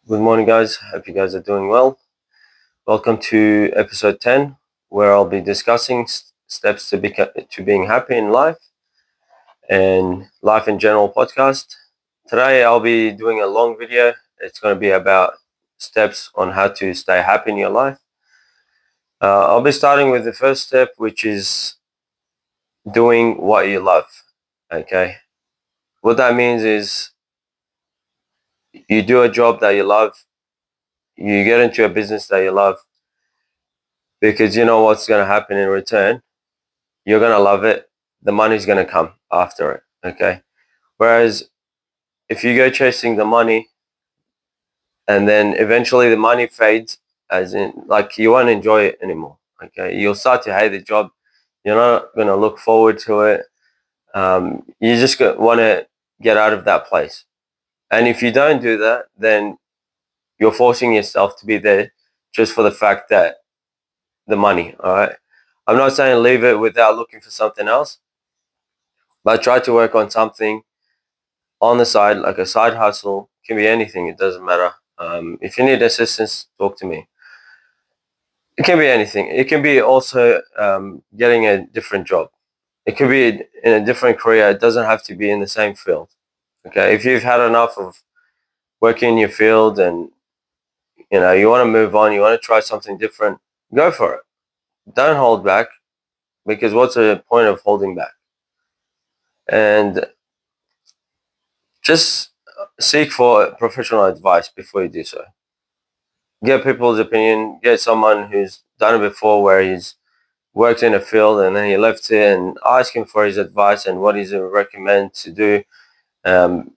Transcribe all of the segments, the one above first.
Good morning, guys. Hope you guys are doing well. Welcome to episode 10, where I'll be discussing steps to being happy in life and life in general podcast. Today, I'll be doing a long video. It's going to be about steps on how to stay happy in your life. I'll be starting with the first step, which is doing what you love. Okay. What that means is you do a job that you love, you get into a business that you love, because you know what's going to happen in return. You're going to love it. The money's going to come after it. Okay. Whereas if you go chasing the money and then eventually the money fades, as in, like, you won't enjoy it anymore. Okay. You'll start to hate the job. You're not going to look forward to it. You just want to get out of that place. And if you don't do that, then you're forcing yourself to be there just for the fact that the money. All right. I'm not saying leave it without looking for something else, but try to work on something on the side, like a side hustle. Can be anything. It doesn't matter. If you need assistance, talk to me. It can be anything. It can be also getting a different job. It could be in a different career. It doesn't have to be in the same field. Okay. If you've had enough of working in your field and you want to move on, you want to try something different, go for it. Don't hold back, because what's the point of holding back? And just seek for professional advice before you do so. Get people's opinion. Get someone who's done it before, where he's worked in a field and then he left it, and ask him for his advice and what he recommend to do,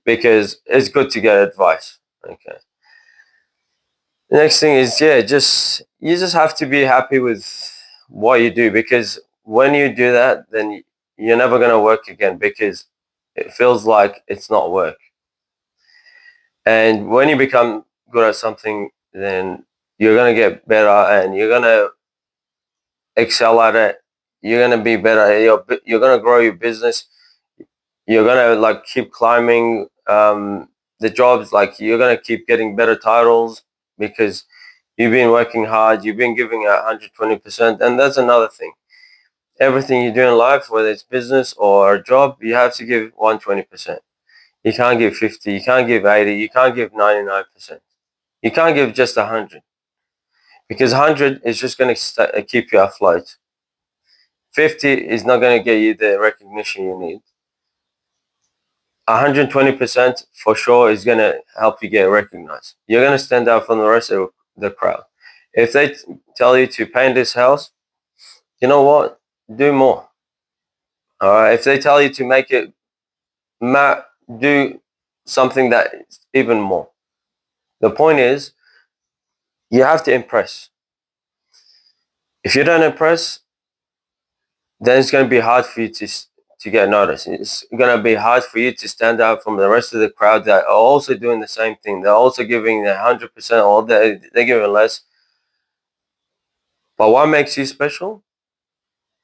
because it's good to get advice. Okay. The next thing is, you just have to be happy with what you do, because when you do that, then you're never going to work again, because it feels like it's not work. And when you become good at something, then you're going to get better and you're going to excel at it. You're going to be better. You're going to grow your business. You're going to like keep climbing the jobs. Like, you're going to keep getting better titles, because you've been working hard. You've been giving 120%. And that's another thing. Everything you do in life, whether it's business or a job, you have to give 120%. You can't give 50. You can't give 80. You can't give 99%. You can't give just 100, because 100 is just going to keep you afloat. 50 is not going to get you the recognition you need. 120% for sure is going to help you get recognized. You're going to stand out from the rest of the crowd. If they tell you to paint this house, you know what? Do more. All right. If they tell you to make it matte, do something that is even more. The point is, you have to impress. If you don't impress, then it's going to be hard for you to get noticed. It's going to be hard for you to stand out from the rest of the crowd that are also doing the same thing. They're also giving 100%, or they're giving less. But what makes you special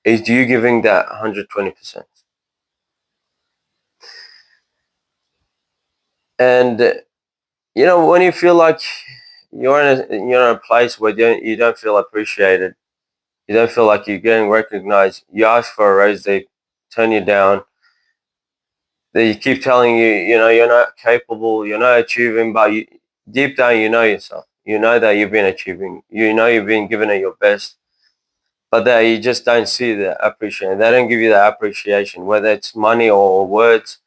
is you giving that 120%. And when you feel like you're in a place where you don't feel appreciated, you don't feel like you're getting recognized, you ask for a raise, they turn you down. They keep telling you, you're not capable, you're not achieving, but deep down, you know yourself. You know that you've been achieving. You know you've been giving it your best, but that you just don't see the appreciation. They don't give you the appreciation, whether it's money or words.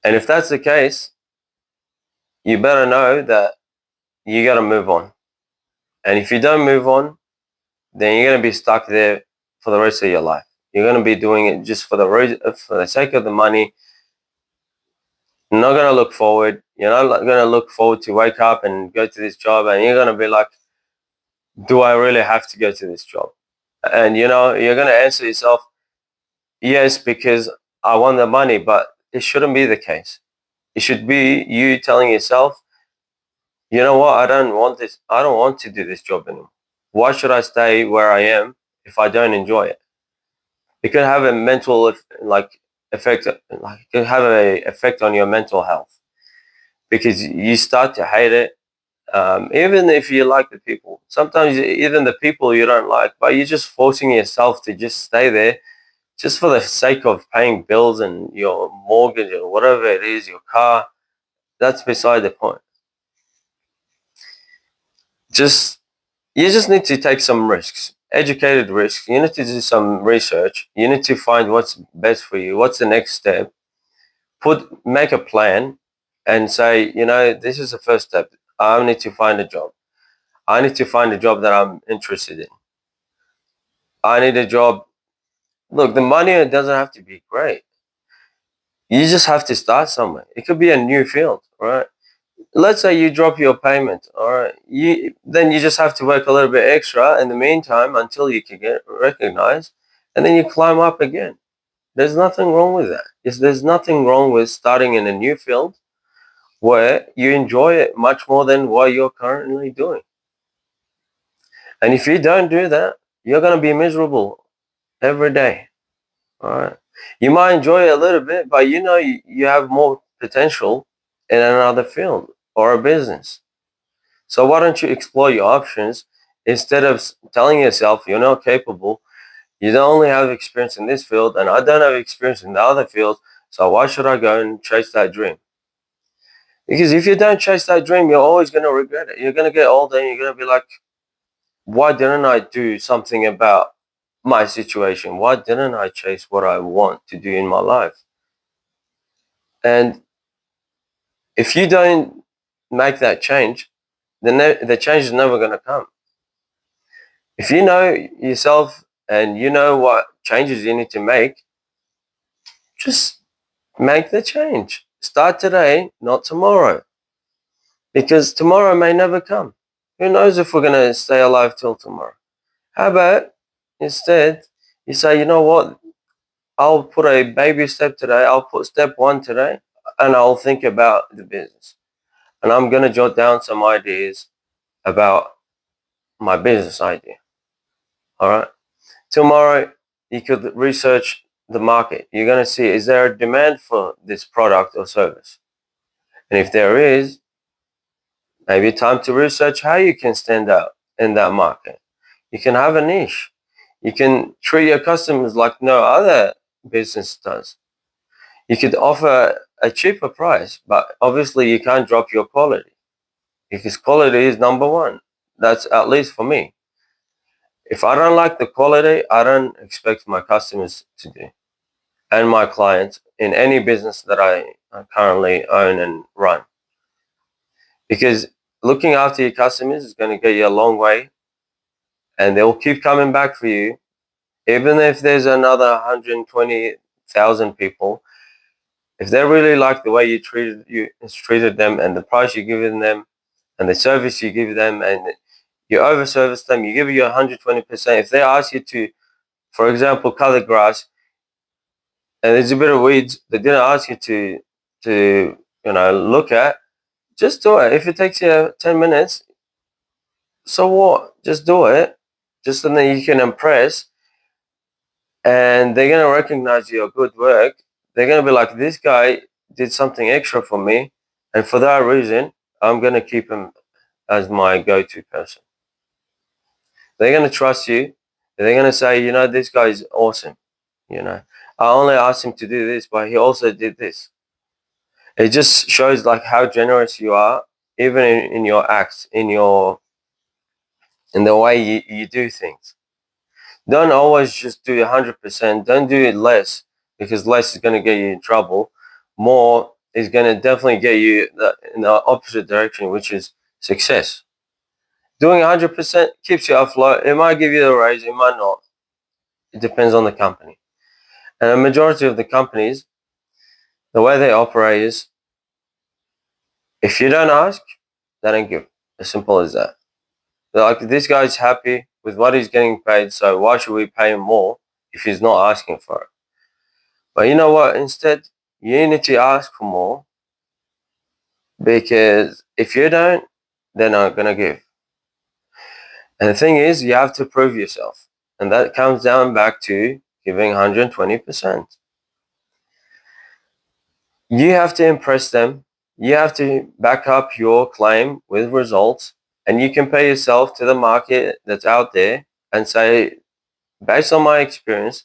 And if that's the case, you better know that you got to move on. And if you don't move on, then you're going to be stuck there for the rest of your life. You're going to be doing it just for the sake of the money. You're not going to look forward. You're not going to look forward to wake up and go to this job, and you're going to be like, do I really have to go to this job? And you're going to answer yourself, yes, because I want the money. But it shouldn't be the case. It should be you telling yourself, you know what, I don't want this. I don't want to do this job anymore. Why should I stay where I am if I don't enjoy it? It could have a mental effect, like it could have a effect on your mental health, because you start to hate it. Even if you like the people, sometimes even the people you don't like, but you're just forcing yourself to just stay there just for the sake of paying bills and your mortgage or whatever it is, your car. That's beside the point. Just You just need to take some risks, educated risks. You need to do some research. You need to find what's best for you. What's the next step? Make a plan and say, this is the first step. I need to find a job. I need to find a job that I'm interested in. I need a job. Look, the money doesn't have to be great. You just have to start somewhere. It could be a new field, right? Let's say you drop your payment, all right? Then you just have to work a little bit extra in the meantime until you can get recognized, and then you climb up again. There's nothing wrong with that. There's nothing wrong with starting in a new field where you enjoy it much more than what you're currently doing. And if you don't do that, you're going to be miserable every day. All right. You might enjoy it a little bit, but you have more potential in another field or a business. So why don't you explore your options instead of telling yourself you're not capable? You don't only have experience in this field, and I don't have experience in the other field. So why should I go and chase that dream? Because if you don't chase that dream, you're always going to regret it. You're going to get older and you're going to be like, why didn't I do something about my situation? Why didn't I chase what I want to do in my life? And if you don't make that change, then the change is never going to come. If you know yourself and you know what changes you need to make, just make the change. Start today, not tomorrow. Because tomorrow may never come. Who knows if we're going to stay alive till tomorrow? How about instead you say, you know what? I'll put a baby step today. I'll put step one today and I'll think about the business. And I'm going to jot down some ideas about my business idea. All right. Tomorrow, you could research the market. You're going to see, is there a demand for this product or service? And if there is, maybe time to research how you can stand out in that market. You can have a niche. You can treat your customers like no other business does. You could offer a cheaper price, but obviously you can't drop your quality because quality is number one. That's at least for me. If I don't like the quality, I don't expect my customers to do and my clients in any business that I currently own and run. Because looking after your customers is going to get you a long way and they'll keep coming back for you. Even if there's another 120,000 people, if they really like the way treated them and the price you're giving them and the service you give them and you overservice them, you give you 120%. If they ask you to, for example, cut the grass and there's a bit of weeds, they didn't ask you to look at, just do it. If it takes you 10 minutes, so what? Just do it. Just so that you can impress and they're going to recognize your good work. They're going to be like, this guy did something extra for me. And for that reason, I'm going to keep him as my go-to person. They're going to trust you. They're going to say, this guy is awesome. I only asked him to do this, but he also did this. It just shows like how generous you are, even in your acts, in the way you do things. Don't always just do 100%. Don't do it less because less is going to get you in trouble. More is going to definitely get you in the opposite direction, which is success. Doing 100% keeps you afloat. It might give you a raise, it might not. It depends on the company. And a majority of the companies, the way they operate is if you don't ask, they don't give. As simple as that. They're like, this guy's happy with what he's getting paid, so why should we pay him more if he's not asking for it? But you know what? Instead, you need to ask for more because if you don't, they're not going to give. And the thing is, you have to prove yourself. And that comes down back to giving 120%. You have to impress them you have to back up your claim with results, and you compare yourself to the market that's out there and say, based on my experience,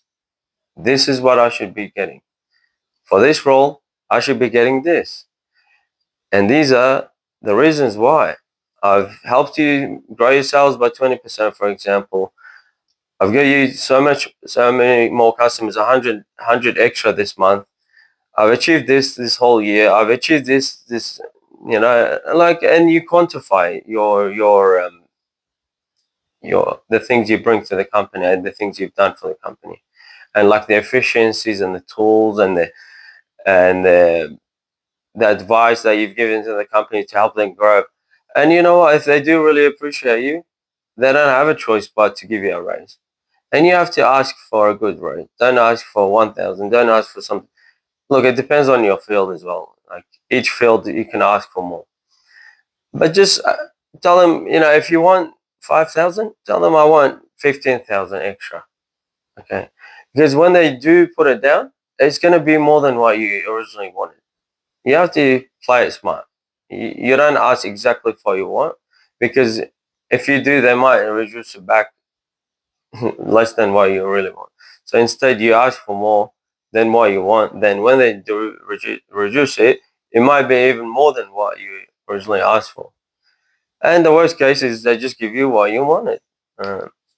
this is what I should be getting. For this role, I should be getting this. And these are the reasons why. I've helped you grow your sales by 20%, for example. I've got you so many more customers, 100 extra this month. I've achieved this whole year. I've achieved this, like, and you quantify your the things you bring to the company and the things you've done for the company, and like the efficiencies and the tools and the advice that you've given to the company to help them grow. And you know what? If they do really appreciate you, they don't have a choice but to give you a raise. And you have to ask for a good raise. Don't ask for 1,000. Don't ask for something. Look, it depends on your field as well. Like each field, you can ask for more. But just tell them, if you want 5,000, tell them I want 15,000 extra. Okay, because when they do put it down, it's going to be more than what you originally wanted. You have to play it smart. You don't ask exactly for what you want, because if you do, they might reduce it back less than what you really want. So instead, you ask for more than what you want. Then when they do reduce it, it might be even more than what you originally asked for. And the worst case is they just give you what you wanted.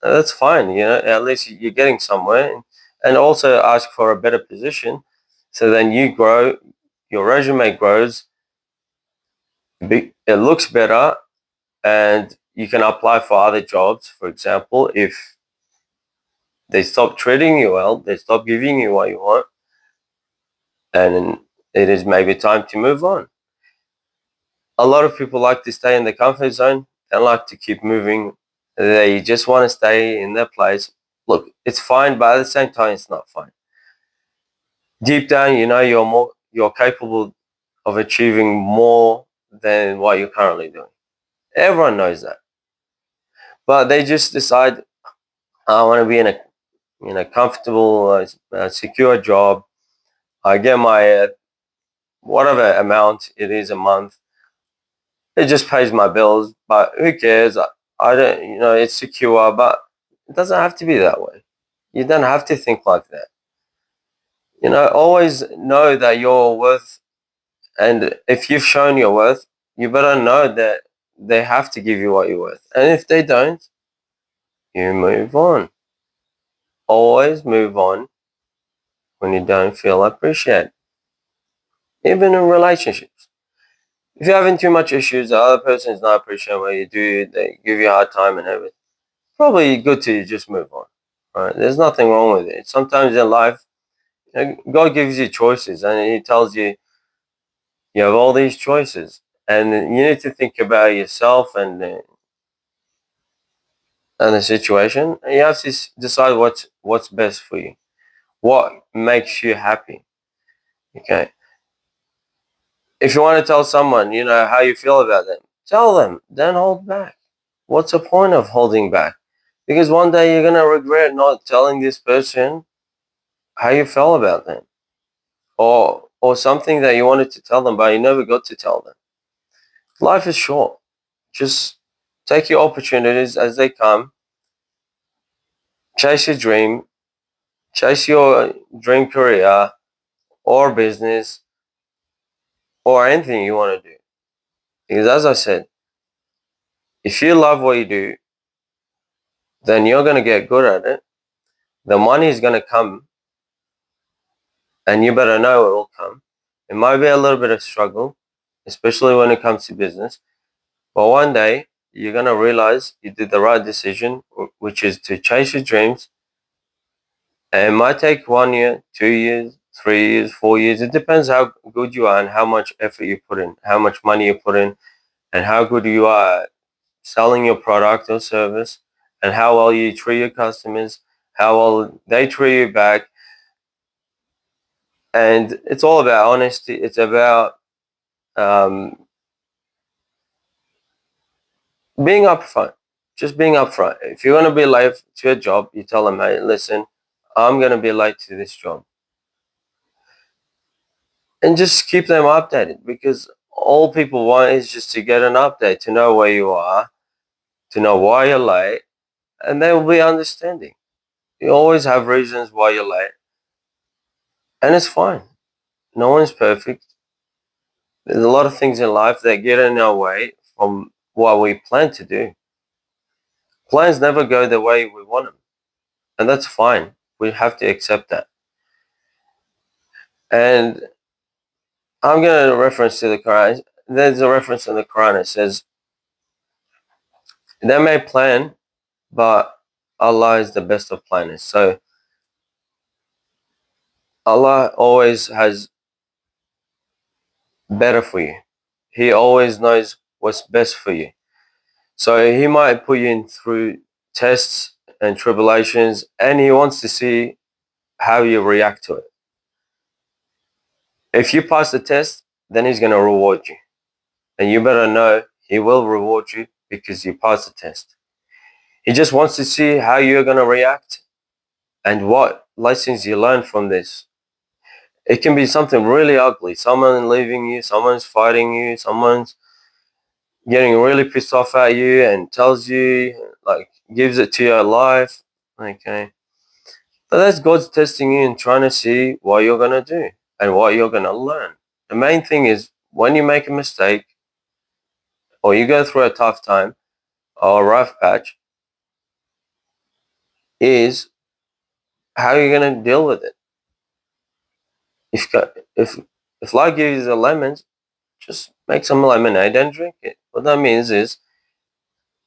That's fine. At least you're getting somewhere, and also ask for a better position. So then you grow, your resume grows, it looks better, and you can apply for other jobs. For example, if they stop treating you well, they stop giving you what you want, and it is maybe time to move on. A lot of people like to stay in the comfort zone and like to keep moving. They just want to stay in their place. Look, it's fine, but at the same time, it's not fine. Deep down, you're capable of achieving more than what you're currently doing. Everyone knows that, but they just decide, I want to be in a comfortable, secure job. I get my whatever amount it is a month. It just pays my bills, but who cares? I don't, it's secure, but it doesn't have to be that way. You don't have to think like that. Always know that you're worth, and if you've shown your worth, you better know that they have to give you what you're worth. And if they don't, you move on. Always move on when you don't feel appreciated, even in relationships. If you're having too much issues, the other person is not appreciating what you do, they give you a hard time and everything, probably good to just move on. Right? There's nothing wrong with it. Sometimes in life, God gives you choices, and He tells you you have all these choices, and you need to think about yourself and the situation. And you have to decide what's best for you, what makes you happy. Okay. If you want to tell someone, how you feel about them, tell them. Don't hold back. What's the point of holding back? Because one day you're gonna regret not telling this person how you felt about them, or something that you wanted to tell them but you never got to tell them. Life is short. Just take your opportunities as they come. Chase your dream. Chase your dream career or business or anything you want to do. Because as I said, if you love what you do, then you're gonna get good at it. The money is gonna come, and you better know it will come. It might be a little bit of struggle, especially when it comes to business. But one day, you're going to realize you did the right decision, which is to chase your dreams. And it might take 1 year, 2 years, 3 years, 4 years. It depends how good you are and how much effort you put in, how much money you put in, and how good you are at selling your product or service, and how well you treat your customers, how well they treat you back. And it's all about honesty. It's about um, being upfront, just being upfront. If you're going to be late to a job, you tell them, hey, listen, I'm going to be late to this job. And just keep them updated, because All people want is just to get an update, to know where you are, to know why you're late, and they will be understanding. You always have reasons why you're late, and it's fine. No one's perfect. There's a lot of things in life that get in our way from what we plan to do. Plans never go the way we want them, and that's fine. We have to accept that. And I'm going to reference to the Quran. There's a reference in the Quran. It says, they may plan, but Allah is the best of planners. So Allah always has better for you. He always knows what's best for you. So He might put you in through tests and tribulations, and He wants to see how you react to it. If you pass the test, then He's going to reward you. And you better know He will reward you because you passed the test. He just wants to see how you're going to react and what lessons you learn from this. It can be something really ugly. Someone leaving you, someone's fighting you, someone's getting really pissed off at you and tells you, like, gives it to your life. Okay. But that's God's testing you and trying to see what you're going to do and what you're going to learn. The main thing is when you make a mistake or you go through a tough time or a rough patch, is how you're going to deal with it. If if life gives you the lemons, just make some lemonade and drink it. What that means is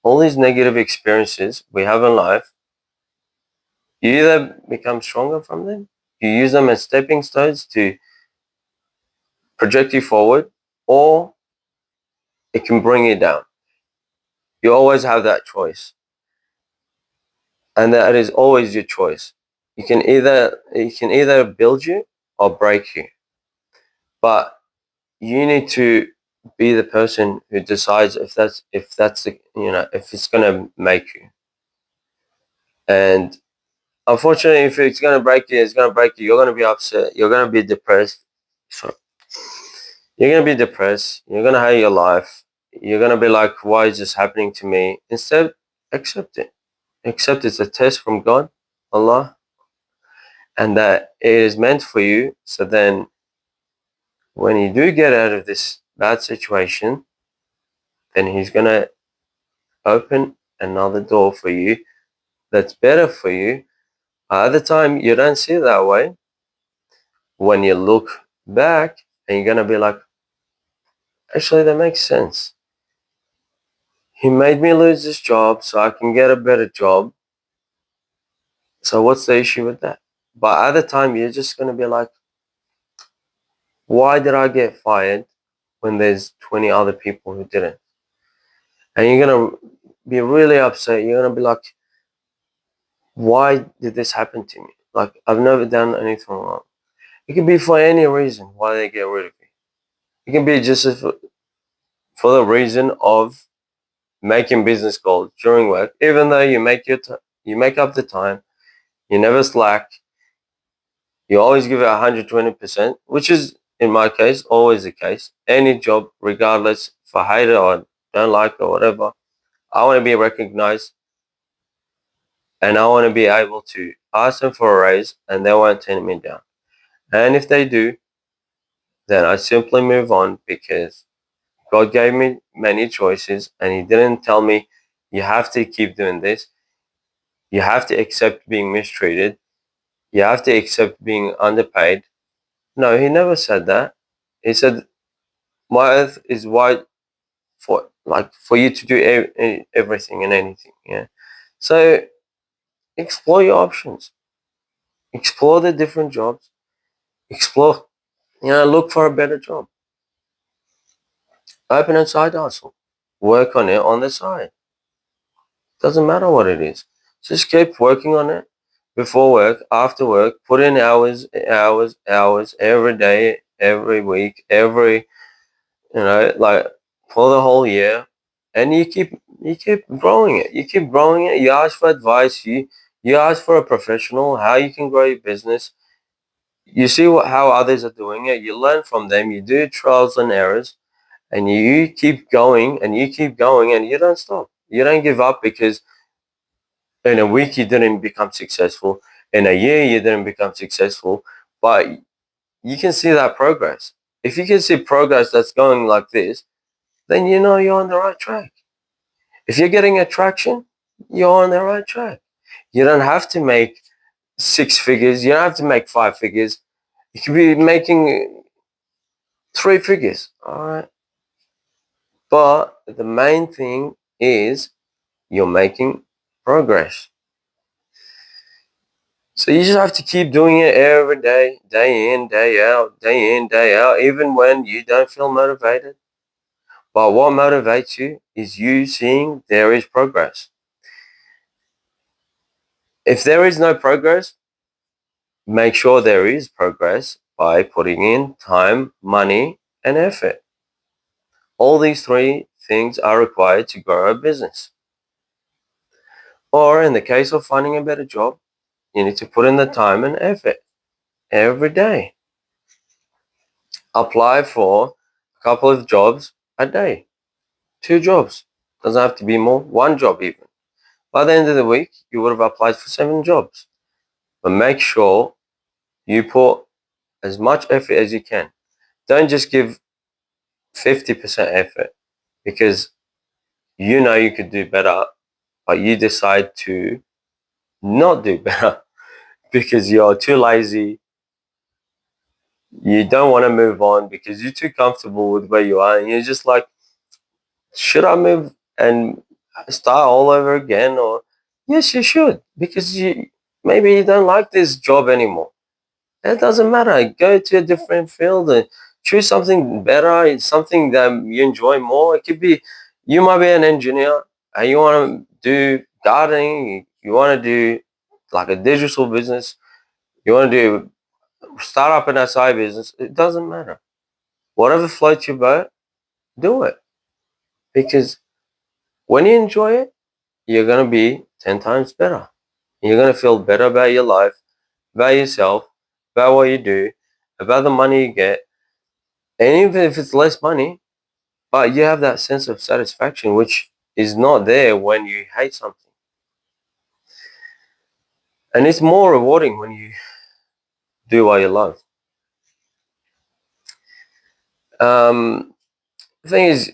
all these negative experiences we have in life, you either become stronger from them, you use them as stepping stones to project you forward, or it can bring you down. You always have that choice. And that is always your choice. It can either build you or break you. But you need to be the person who decides if it's gonna make you. And unfortunately, if it's gonna break you, it's gonna break you. You're gonna be upset. You're gonna be depressed. So you're gonna be depressed. You're gonna hate your life. You're gonna be like, "Why is this happening to me?" Instead, accept it. Accept it's a test from God, Allah, and that it is meant for you. So then, when you do get out of this bad situation, then He's gonna open another door for you that's better for you. At the time, you don't see it that way. When you look back, and you're gonna be like, actually, that makes sense. He made me lose this job so I can get a better job. So what's the issue with that? But at the time, you're just gonna be like, why did I get fired when there's 20 other people who didn't? And you're gonna be really upset. You're gonna be like, why did this happen to me? Like, I've never done anything wrong. It can be for any reason why they get rid of you. It can be just for the reason of making business goals during work. Even though you make up the time, you never slack, you always give it 120%, which is in my case always the case. Any job, regardless if I hate it or don't like it or whatever, I want to be recognized, and I want to be able to ask them for a raise, and they won't turn me down. And if they do, then I simply move on because God gave me many choices and He didn't tell me you have to keep doing this. You have to accept being mistreated. You have to accept being underpaid. No, He never said that. He said, my earth is wide for you to do everything and anything. Yeah. So explore your options. Explore the different jobs. Explore, look for a better job. Open a side hustle. Work on it on the side. Doesn't matter what it is. Just keep working on it before work, after work. Put in hours, hours, hours every day, every week, like for the whole year, and you keep growing it. You keep growing it. You ask for advice. You ask for a professional how you can grow your business. You see how others are doing it. You learn from them. You do trials and errors, and you keep going and you keep going and you don't stop. You don't give up because in a week you didn't become successful, in a year you didn't become successful, but you can see that progress. If you can see progress that's going like this, then you know you're on the right track. If you're getting attraction, you're on the right track. You don't have to make 6 figures, you don't have to make 5 figures. You could be making 3 figures, all right? But the main thing is you're making progress. So you just have to keep doing it every day, day in, day out, day in, day out, even when you don't feel motivated. But what motivates you is you seeing there is progress. If there is no progress, make sure there is progress by putting in time, money, and effort. All these three things are required to grow a business. Or in the case of finding a better job, you need to put in the time and effort every day. Apply for a couple of jobs a day. 2 jobs. Doesn't have to be more. 1 job even. By the end of the week, you would have applied for 7 jobs. But make sure you put as much effort as you can. Don't just give 50% effort because you know you could do better, but you decide to not do better because you're too lazy. You don't want to move on because you're too comfortable with where you are, and you're just like, should I move and start all over again? Or yes, you should, because maybe you don't like this job anymore. It doesn't matter. Go to a different field and choose something better, something that you enjoy more. It could be you might be an engineer and you want to do gardening, you want to do like a digital business, you want to do start up an SI business. It doesn't matter. Whatever floats your boat, do it. Because when you enjoy it, you're going to be 10 times better. You're going to feel better about your life, about yourself, about what you do, about the money you get. And even if it's less money, but you have that sense of satisfaction, which is not there when you hate something. And it's more rewarding when you do what you love. The thing is,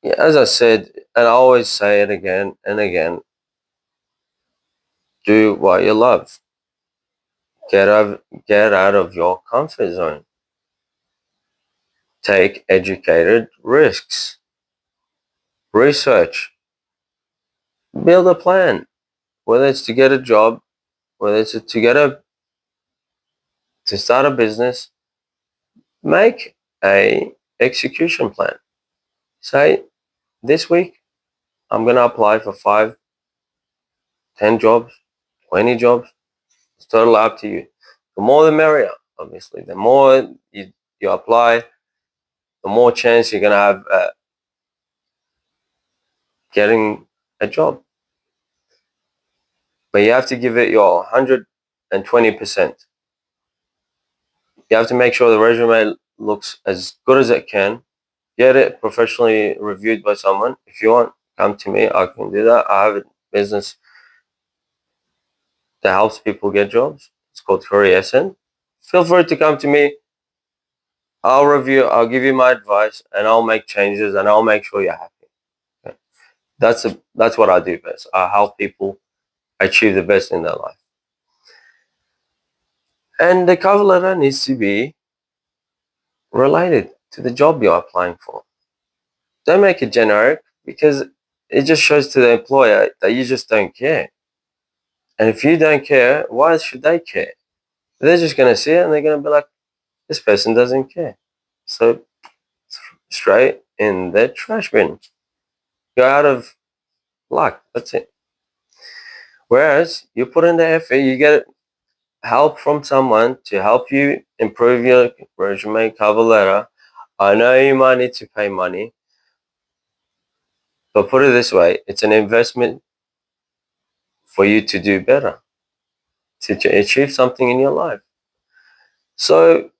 as I said, and I always say it again and again, do what you love. Get out of your comfort zone. Take educated risks. Research. Build a plan. Whether it's to get a job, whether it's to start a business, make a execution plan. Say, this week I'm gonna apply for 5, 10 jobs, 20 jobs. It's totally up to you. The more the merrier, obviously. The more you apply, the more chance you're gonna have getting a job. But you have to give it your 120%. You have to make sure the resume looks as good as it can. Get it professionally reviewed by someone. If you want, come to me. I can do that. I have a business that helps people get jobs. It's called Ep10. Feel free to come to me. I'll review. I'll give you my advice, and I'll make changes, and I'll make sure you're happy. Okay? That's what I do best. I help people achieve the best in their life. And the cover letter needs to be related to the job you're applying for. Don't make it generic because it just shows to the employer that you just don't care. And if you don't care, why should they care? They're just going to see it and they're going to be like, this person doesn't care. So straight in the trash bin. You're out of luck. That's it. Whereas you put in the effort, you get help from someone to help you improve your resume, cover letter. I know you might need to pay money, but put it this way, it's an investment for you to do better, to achieve something in your life. So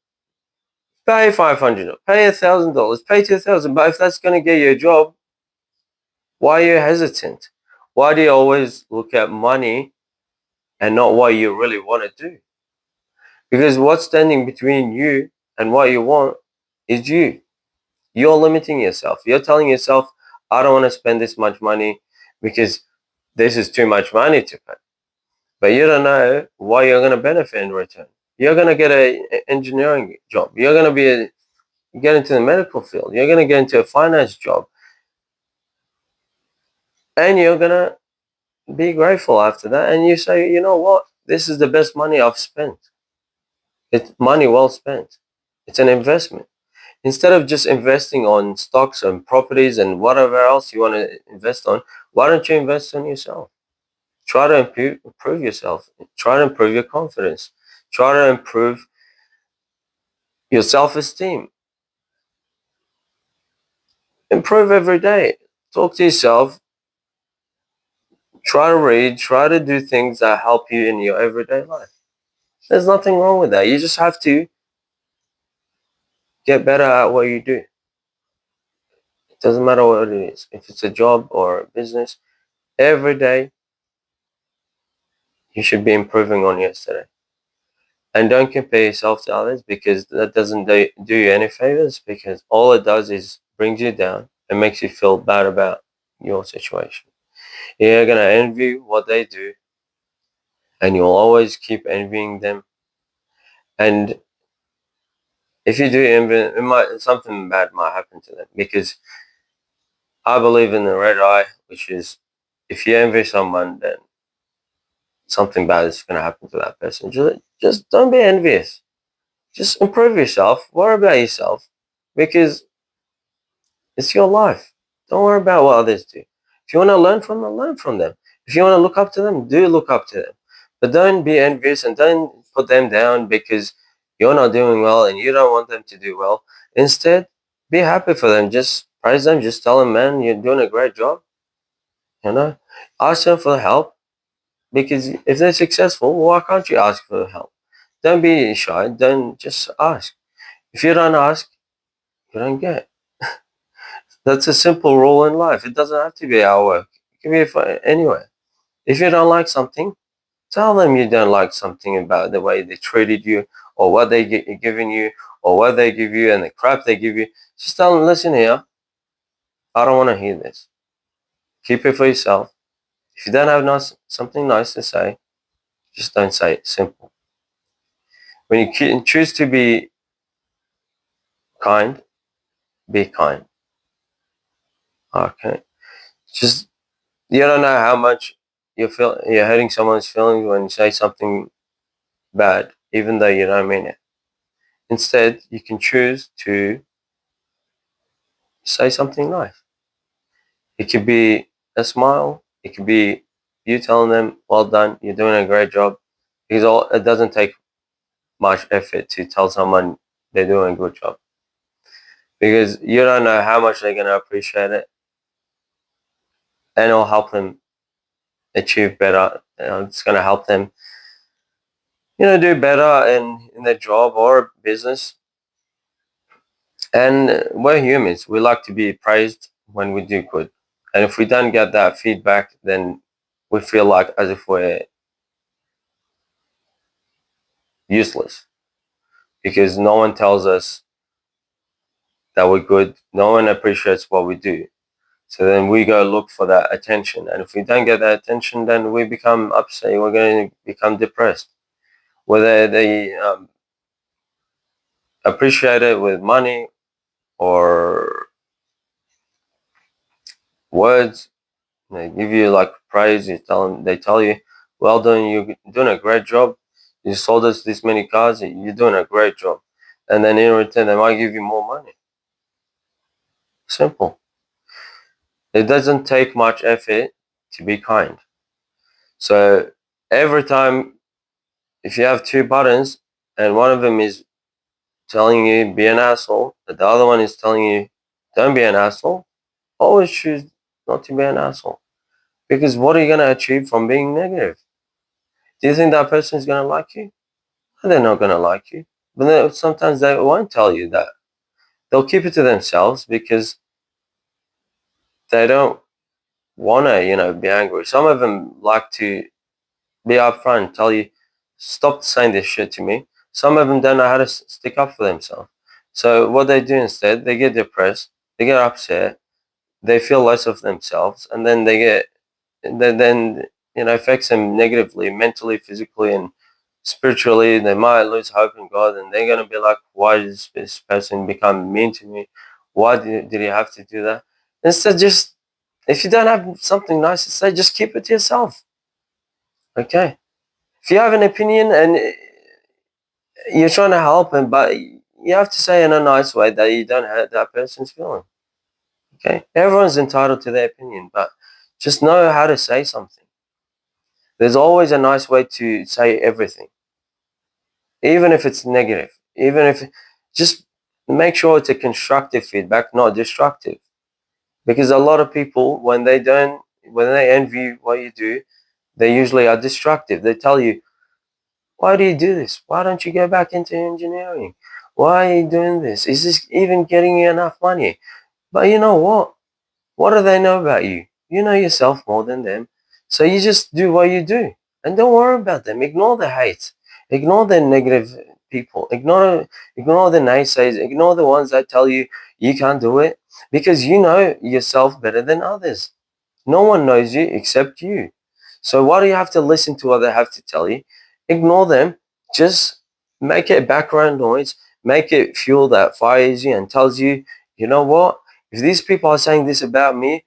Pay $500, pay $1,000, pay $2,000. But if that's going to get you a job, why are you hesitant? Why do you always look at money and not what you really want to do? Because what's standing between you and what you want is you. You're limiting yourself. You're telling yourself, I don't want to spend this much money because this is too much money to pay. But you don't know what you're going to benefit in return. You're going to get an engineering job. You're going to get into the medical field. You're going to get into a finance job. And you're going to be grateful after that. And you say, you know what? This is the best money I've spent. It's money well spent. It's an investment. Instead of just investing on stocks and properties and whatever else you want to invest on, why don't you invest on yourself? Try to improve yourself. Try to improve your confidence. Try to improve your self-esteem. Improve every day. Talk to yourself. Try to read. Try to do things that help you in your everyday life. There's nothing wrong with that. You just have to get better at what you do. It doesn't matter what it is. If it's a job or a business, every day you should be improving on yesterday. And don't compare yourself to others, because that doesn't do you any favors, because all it does is brings you down and makes you feel bad about your situation. You're going to envy what they do, and you'll always keep envying them. And if you do envy, something bad might happen to them, because I believe in the red eye, which is if you envy someone, then something bad is going to happen to that person. Just don't be envious. Just improve yourself. Worry about yourself, because it's your life. Don't worry about what others do. If you want to learn from them, learn from them. If you want to look up to them, do look up to them. But don't be envious and don't put them down because you're not doing well and you don't want them to do well. Instead, be happy for them. Just praise them. Just tell them, man, you're doing a great job. You know, ask them for help, because if they're successful, why can't you ask for help? Don't be shy. Don't just ask. If you don't ask, you don't get. That's a simple rule in life. It doesn't have to be our work. It can be anywhere. If you don't like something, tell them you don't like something about the way they treated you, or what they giving you, or what they give you and the crap they give you. Just tell them, listen here, I don't want to hear this. Keep it for yourself. If you don't have something nice to say, just don't say it. Simple. When you choose to be kind, be kind. Okay. Just, you don't know how much you're hurting someone's feelings when you say something bad, even though you don't mean it. Instead, you can choose to say something nice. It could be a smile. It could be you telling them, well done, you're doing a great job. Because it doesn't take much effort to tell someone they're doing a good job. Because you don't know how much they're going to appreciate it. And it'll help them achieve better. It's going to help them, do better in their job or business. And we're humans. We like to be praised when we do good. And if we don't get that feedback, then we feel like as if we're useless, because no one tells us that we're good. No one appreciates what we do. So then we go look for that attention. And if we don't get that attention, then we become upset. We're going to become depressed. Whether they appreciate it with money or words, they give you like praise. They tell you, well done, you're doing a great job. You sold us this many cars. You're doing a great job. And then in return, they might give you more money. Simple. It doesn't take much effort to be kind. So every time, if you have two buttons and one of them is telling you be an asshole, but the other one is telling you don't be an asshole, always choose not to be an asshole. Because what are you going to achieve from being negative? Do you think that person is going to like you? No, they're not going to like you. But then sometimes they won't tell you that. They'll keep it to themselves because they don't want to, be angry. Some of them like to be upfront, tell you, stop saying this shit to me. Some of them don't know how to stick up for themselves. So what they do instead, they get depressed, they get upset, they feel less of themselves, and then then affects them negatively, mentally, physically, and spiritually. They might lose hope in God, and they're gonna be like, "Why did this person become mean to me? Why did he have to do that?" Instead, just if you don't have something nice to say, just keep it to yourself. Okay. If you have an opinion and you're trying to help him, but you have to say in a nice way that you don't hurt that person's feeling. Okay. Everyone's entitled to their opinion, but just know how to say something. There's always a nice way to say everything, even if it's negative, even if just make sure it's a constructive feedback, not destructive. Because a lot of people, when they envy what you do, they usually are destructive. They tell you, why do you do this? Why don't you go back into engineering? Why are you doing this? Is this even getting you enough money? But you know what? What do they know about you? You know yourself more than them. So you just do what you do. And don't worry about them. Ignore the hate. Ignore the negative people. Ignore the naysayers. Ignore the ones that tell you you can't do it. Because you know yourself better than others. No one knows you except you. So why do you have to listen to what they have to tell you? Ignore them. Just make it background noise. Make it fuel that fires you and tells you, you know what? If these people are saying this about me,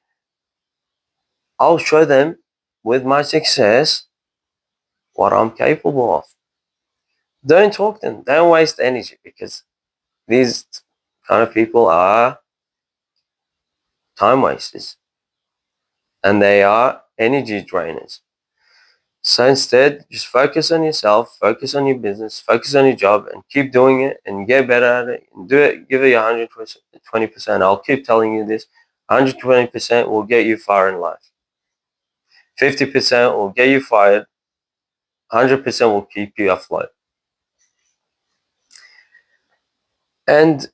I'll show them with my success what I'm capable of. Don't talk to them. Don't waste energy because these kind of people are time wasters and they are energy drainers. So instead, just focus on yourself, focus on your business, focus on your job, and keep doing it and get better at it. And do it, give it your 120%. I'll keep telling you this: 120% will get you far in life. 50% will get you fired. 100% will keep you afloat. And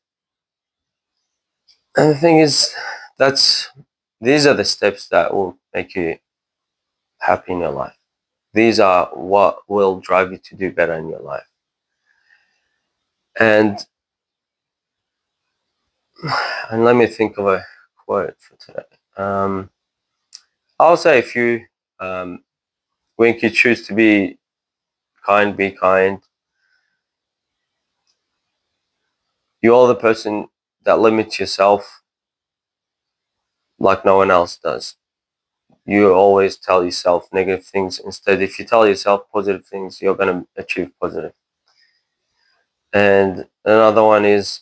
the thing is, these are the steps that will make you happy in your life. These are what will drive you to do better in your life. And let me think of a quote for today. I'll say a few. When you choose to be kind, be kind. You're the person that limits yourself like no one else does. You always tell yourself negative things. Instead, if you tell yourself positive things, you're going to achieve positive. And another one is,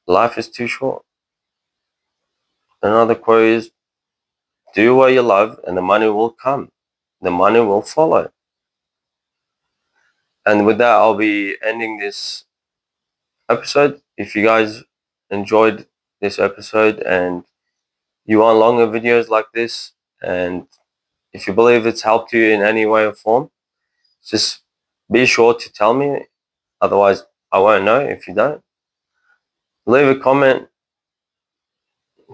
life is too short. Another quote is, do what you love and the money will come. The money will follow. And with that, I'll be ending this episode. If you guys enjoyed this episode and you want longer videos like this, and if you believe it's helped you in any way or form, just be sure to tell me. Otherwise, I won't know if you don't. Leave a comment,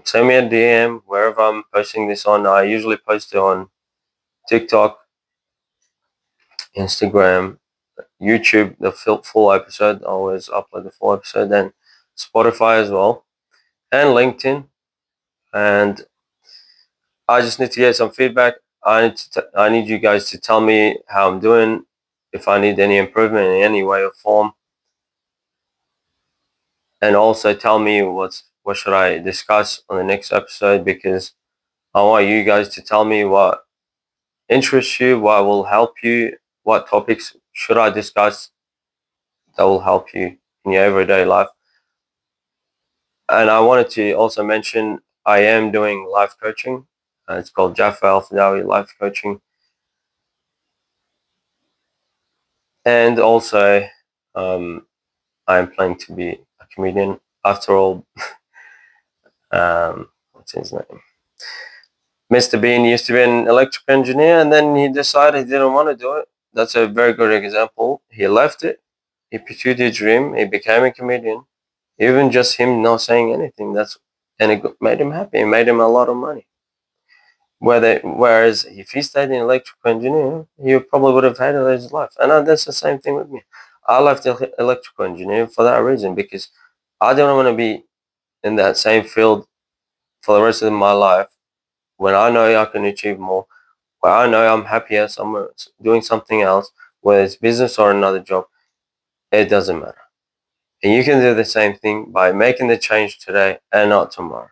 send me a DM wherever I'm posting this on. I usually post it on TikTok, Instagram, YouTube, the full episode. I always upload the full episode, and Spotify as well, and LinkedIn. And I just need to get some feedback. I need you guys to tell me how I'm doing, if I need any improvement in any way or form, and also tell me what should I discuss on the next episode, because I want you guys to tell me what interests you, what will help you, what topics should I discuss that will help you in your everyday life. And I wanted to also mention I am doing life coaching. It's called Jaffa Al Fadawi Life Coaching. And also, I am planning to be a comedian. After all, what's his name? Mr. Bean used to be an electrical engineer, and then he decided he didn't want to do it. That's a very good example. He left it, he pursued his dream. He became a comedian. Even just him not saying anything, and it made him happy. It made him a lot of money. Whereas if he stayed in electrical engineering, he probably would have hated his life. And that's the same thing with me. I left electrical engineering for that reason, because I don't want to be in that same field for the rest of my life when I know I can achieve more, where I know I'm happier somewhere doing something else, whether it's business or another job. It doesn't matter. And you can do the same thing by making the change today and not tomorrow.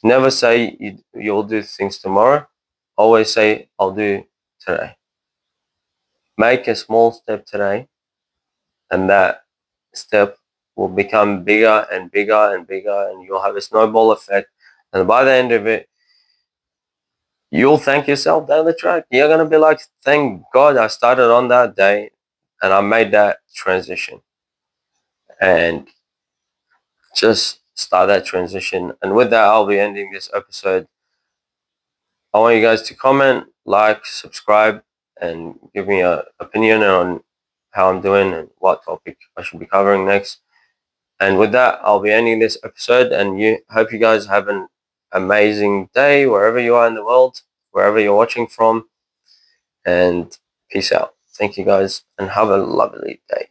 Never say you'll do things tomorrow. Always say, I'll do today. Make a small step today, and that step will become bigger and bigger and bigger, and you'll have a snowball effect. And by the end of it, you'll thank yourself down the track. You're going to be like, thank God I started on that day and I made that transition. And just start that transition. And with that, I'll be ending this episode. I want you guys to comment, like, subscribe, and give me an opinion on how I'm doing and what topic I should be covering next. And with that, I'll be ending this episode, and hope you guys have an amazing day wherever you are in the world, wherever you're watching from, and peace out. Thank you guys, and have a lovely day.